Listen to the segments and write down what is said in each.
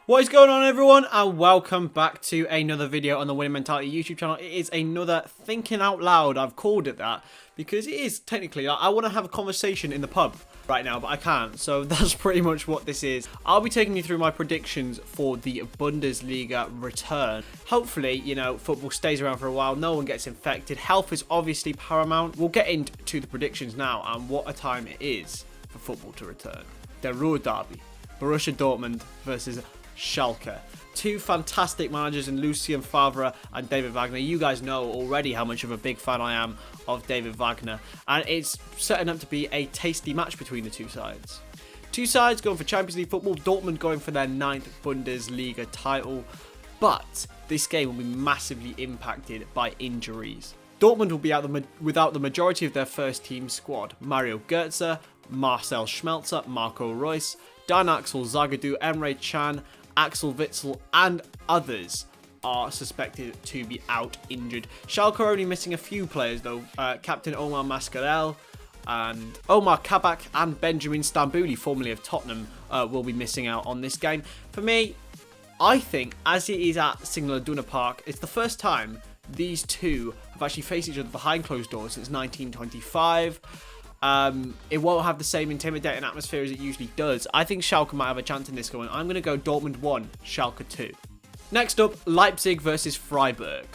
What is going on, everyone, and welcome back to another video on the Winning Mentality YouTube channel. It is another Thinking Out Loud. I've called it that because it is technically, I want to have a conversation in the pub right now, but I can't, so that's pretty much what this is. I'll be taking you through my predictions for the Bundesliga return. Hopefully, you know, football stays around for a while, no one gets infected, health is obviously paramount. We'll get into the predictions now, and what a time it is for football to return. The Ruhr Derby, Borussia Dortmund versus Schalke. Two fantastic managers in Lucien Favre and David Wagner. You guys know already how much of a big fan I am of David Wagner, and it's setting up to be a tasty match between the two sides. Two sides going for Champions League football, Dortmund going for their 9th Bundesliga title, but this game will be massively impacted by injuries. Dortmund will be out without the majority of their first team squad. Mario Götze, Marcel Schmelzer, Marco Reus, Dan Axel, Zagadou, Emre Can, Axel Witsel and others are suspected to be out injured. Schalke are only missing a few players though. Captain Omar Mascarell and Omar Kabak and Benjamin Stambouli, formerly of Tottenham, will be missing out on this game. For me, I think as it is at Signal Iduna Park, it's the first time these two have actually faced each other behind closed doors since 1925. It won't have the same intimidating atmosphere as it usually does. I think Schalke might have a chance in this going. I'm going to go Dortmund 1, Schalke 2. Next up, Leipzig versus Freiburg.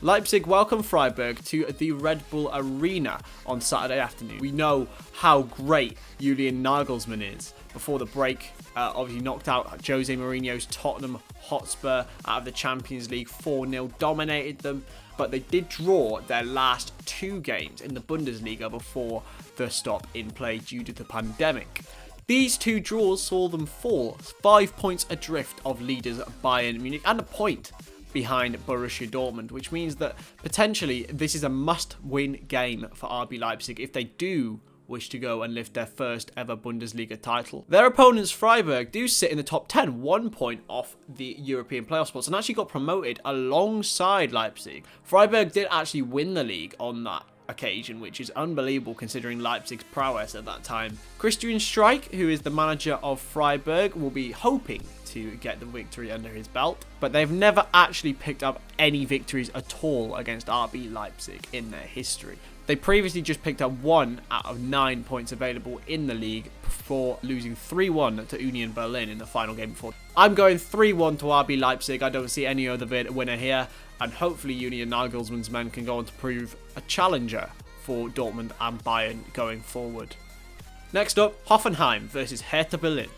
Leipzig welcome Freiburg to the Red Bull Arena on Saturday afternoon. We know how great Julian Nagelsmann is. Before the break, obviously knocked out Jose Mourinho's Tottenham Hotspur out of the Champions League 4-0, dominated them. But they did draw their last two games in the Bundesliga before the stop in play due to the pandemic. These two draws saw them fall 5 points adrift of leaders Bayern Munich and a point behind Borussia Dortmund, which means that potentially this is a must-win game for RB Leipzig if they do wish to go and lift their first ever Bundesliga title. Their opponents Freiburg do sit in the top 10, 1 point off the European playoff spots, and actually got promoted alongside Leipzig. Freiburg did actually win the league on that occasion, which is unbelievable considering Leipzig's prowess at that time. Christian Streich, who is the manager of Freiburg, will be hoping to get the victory under his belt, but they've never actually picked up any victories at all against RB Leipzig in their history. They previously just picked up 1 out of 9 points available in the league before losing 3-1 to Union Berlin in the final game before. I'm going 3-1 to RB Leipzig. I don't see any other winner here, and hopefully Julian Nagelsmann's men can go on to prove a challenger for Dortmund and Bayern going forward. Next up, Hoffenheim versus Hertha Berlin.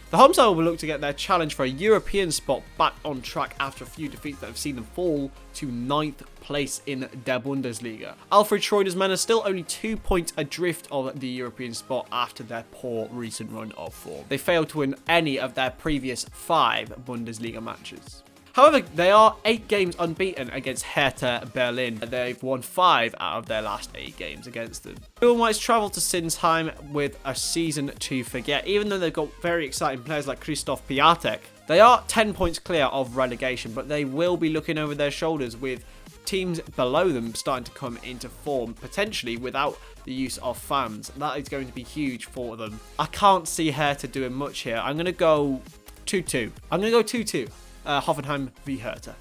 The home side will look to get their challenge for a European spot back on track after a few defeats that have seen them fall to 9th place in der Bundesliga. Alfred Schroeder's men are still only 2 points adrift of the European spot after their poor recent run of form. They failed to win any of their previous 5 Bundesliga matches. However, they are 8 games unbeaten against Hertha Berlin. They've won 5 out of their last 8 games against them. Wilmites travel to Sinsheim with a season to forget. Even though they've got very exciting players like Christoph Piatek, they are 10 points clear of relegation, but they will be looking over their shoulders with teams below them starting to come into form, potentially without the use of fans. That is going to be huge for them. I can't see Hertha doing much here. I'm going to go 2-2. Hoffenheim v Hertha.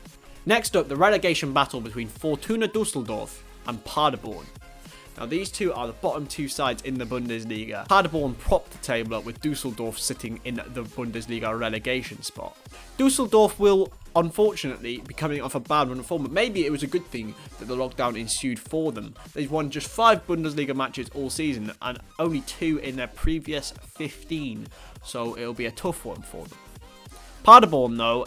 Next up, the relegation battle between Fortuna Düsseldorf and Paderborn. Now, these two are the bottom 2 sides in the Bundesliga. Paderborn propped the table up with Düsseldorf sitting in the Bundesliga relegation spot. Düsseldorf will unfortunately be coming off a bad run of form, but maybe it was a good thing that the lockdown ensued for them. They've won just 5 Bundesliga matches all season and only 2 in their previous 15, so it'll be a tough one for them. Paderborn, though,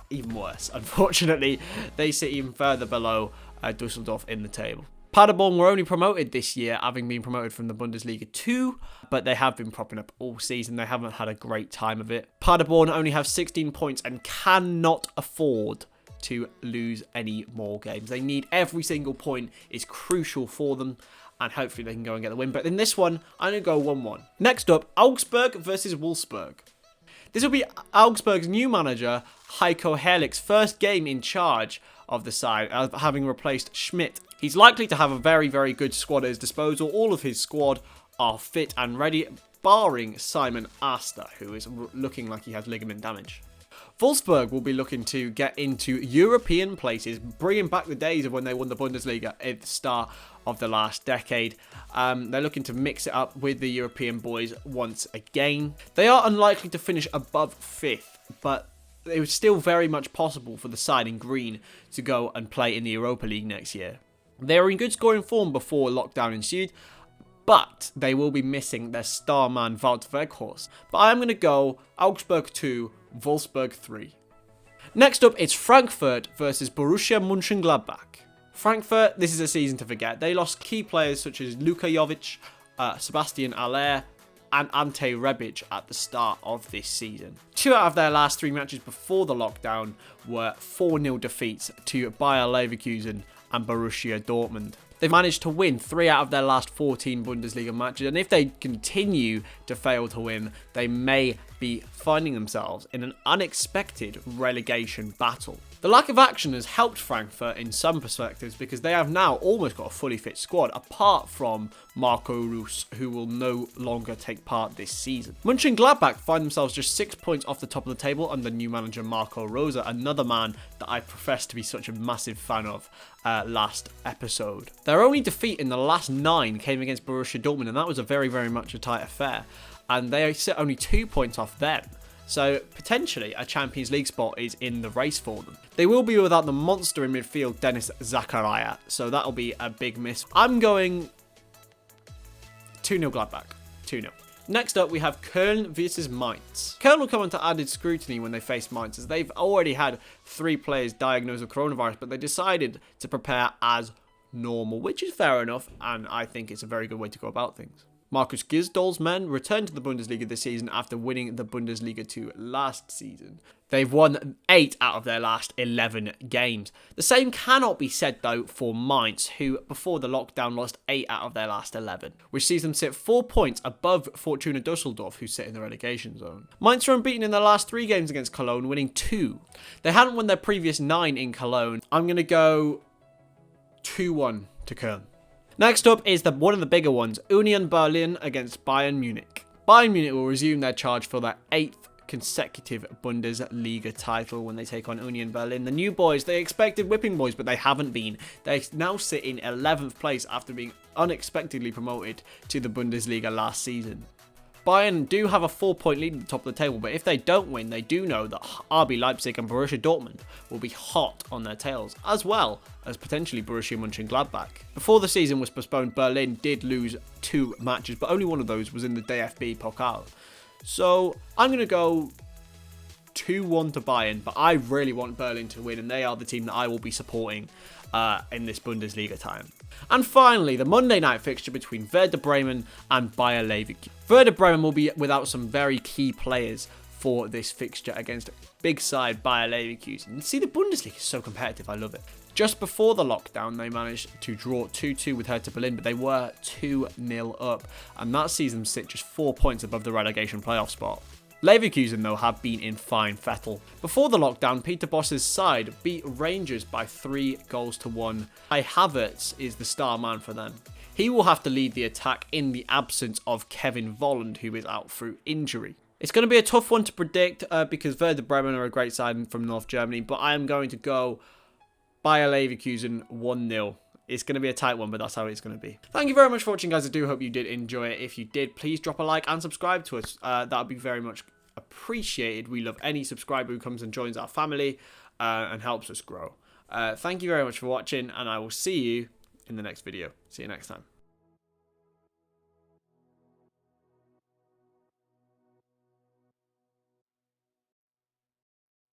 even worse. Unfortunately, they sit even further below Düsseldorf in the table. Paderborn were only promoted this year, having been promoted from the Bundesliga 2, but they have been propping up all season. They haven't had a great time of it. Paderborn only have 16 points and cannot afford to lose any more games. They need every single point. It's crucial for them, and hopefully they can go and get the win. But in this one, I'm going to go 1-1. Next up, Augsburg versus Wolfsburg. This will be Augsburg's new manager, Heiko Herrlich's first game in charge of the side, having replaced Schmidt. He's likely to have a very, very good squad at his disposal. All of his squad are fit and ready. barring Simon Asta, who is looking like he has ligament damage. Wolfsburg will be looking to get into European places, bringing back the days of when they won the Bundesliga at the start of the last decade. They're looking to mix it up with the European boys once again. They are unlikely to finish above 5th, but it was still very much possible for the side in green to go and play in the Europa League next year. They were in good scoring form before lockdown ensued, but they will be missing their star man Wout Weghorst. But I am going to go Augsburg 2, Wolfsburg 3. Next up, it's Frankfurt versus Borussia Mönchengladbach. Frankfurt, this is a season to forget. They lost key players such as Luka Jovic, Sebastian Aller, and Ante Rebic at the start of this season. 2 out of their last 3 matches before the lockdown were 4-0 defeats to Bayer Leverkusen and Borussia Dortmund. They've managed to win 3 out of their last 14 Bundesliga matches, and if they continue to fail to win, they may be finding themselves in an unexpected relegation battle. The lack of action has helped Frankfurt in some perspectives because they have now almost got a fully fit squad, apart from Marco Reus, who will no longer take part this season. Mönchengladbach find themselves just 6 points off the top of the table under new manager Marco Rose, another man that I professed to be such a massive fan of last episode. Their only defeat in the last 9 came against Borussia Dortmund, and that was a very, very much a tight affair. And they sit only 2 points off them. So potentially a Champions League spot is in the race for them. They will be without the monster in midfield, Dennis Zakaria. So that'll be a big miss. I'm going 2-0 Gladbach. 2-0. Next up, we have Köln versus Mainz. Köln will come under added scrutiny when they face Mainz, as they've already had 3 players diagnosed with coronavirus, but they decided to prepare as normal, which is fair enough, and I think it's a very good way to go about things. Markus Gisdol's men returned to the Bundesliga this season after winning the Bundesliga 2 last season. They've won 8 out of their last 11 games. The same cannot be said, though, for Mainz, who before the lockdown lost 8 out of their last 11, which sees them sit 4 points above Fortuna Dusseldorf, who sit in the relegation zone. Mainz are unbeaten in their last 3 games against Cologne, winning 2. They hadn't won their previous 9 in Cologne. I'm going to go 2-1 to Köln. Next up is one of the bigger ones, Union Berlin against Bayern Munich. Bayern Munich will resume their charge for their 8th consecutive Bundesliga title when they take on Union Berlin. The new boys, they expected whipping boys, but they haven't been. They now sit in 11th place after being unexpectedly promoted to the Bundesliga last season. Bayern do have a 4-point lead at the top of the table, but if they don't win, they do know that RB Leipzig and Borussia Dortmund will be hot on their tails, as well as potentially Borussia Mönchengladbach. Before the season was postponed, Berlin did lose 2 matches, but only one of those was in the DFB Pokal. So I'm going to go 2-1 to Bayern, but I really want Berlin to win, and they are the team that I will be supporting in this Bundesliga time. And finally, the Monday night fixture between Werder Bremen and Bayer Leverkusen. Werder Bremen will be without some very key players for this fixture against big side Bayer Leverkusen. See, the Bundesliga is so competitive, I love it. Just before the lockdown, they managed to draw 2-2 with Hertha Berlin, but they were 2-0 up, and that sees them sit just 4 points above the relegation playoff spot. Leverkusen, though, have been in fine fettle. Before the lockdown, Peter Bosz's side beat Rangers by 3-1. Kai Havertz is the star man for them. He will have to lead the attack in the absence of Kevin Volland, who is out through injury. It's going to be a tough one to predict because Werder Bremen are a great side from North Germany, but I am going to go Bayer Leverkusen 1-0. It's going to be a tight one, but that's how it's going to be. Thank you very much for watching, guys. I do hope you did enjoy it. If you did, please drop a like and subscribe to us. That would be very much appreciated. We love any subscriber who comes and joins our family and helps us grow. Thank you very much for watching, and I will see you in the next video. See you next time.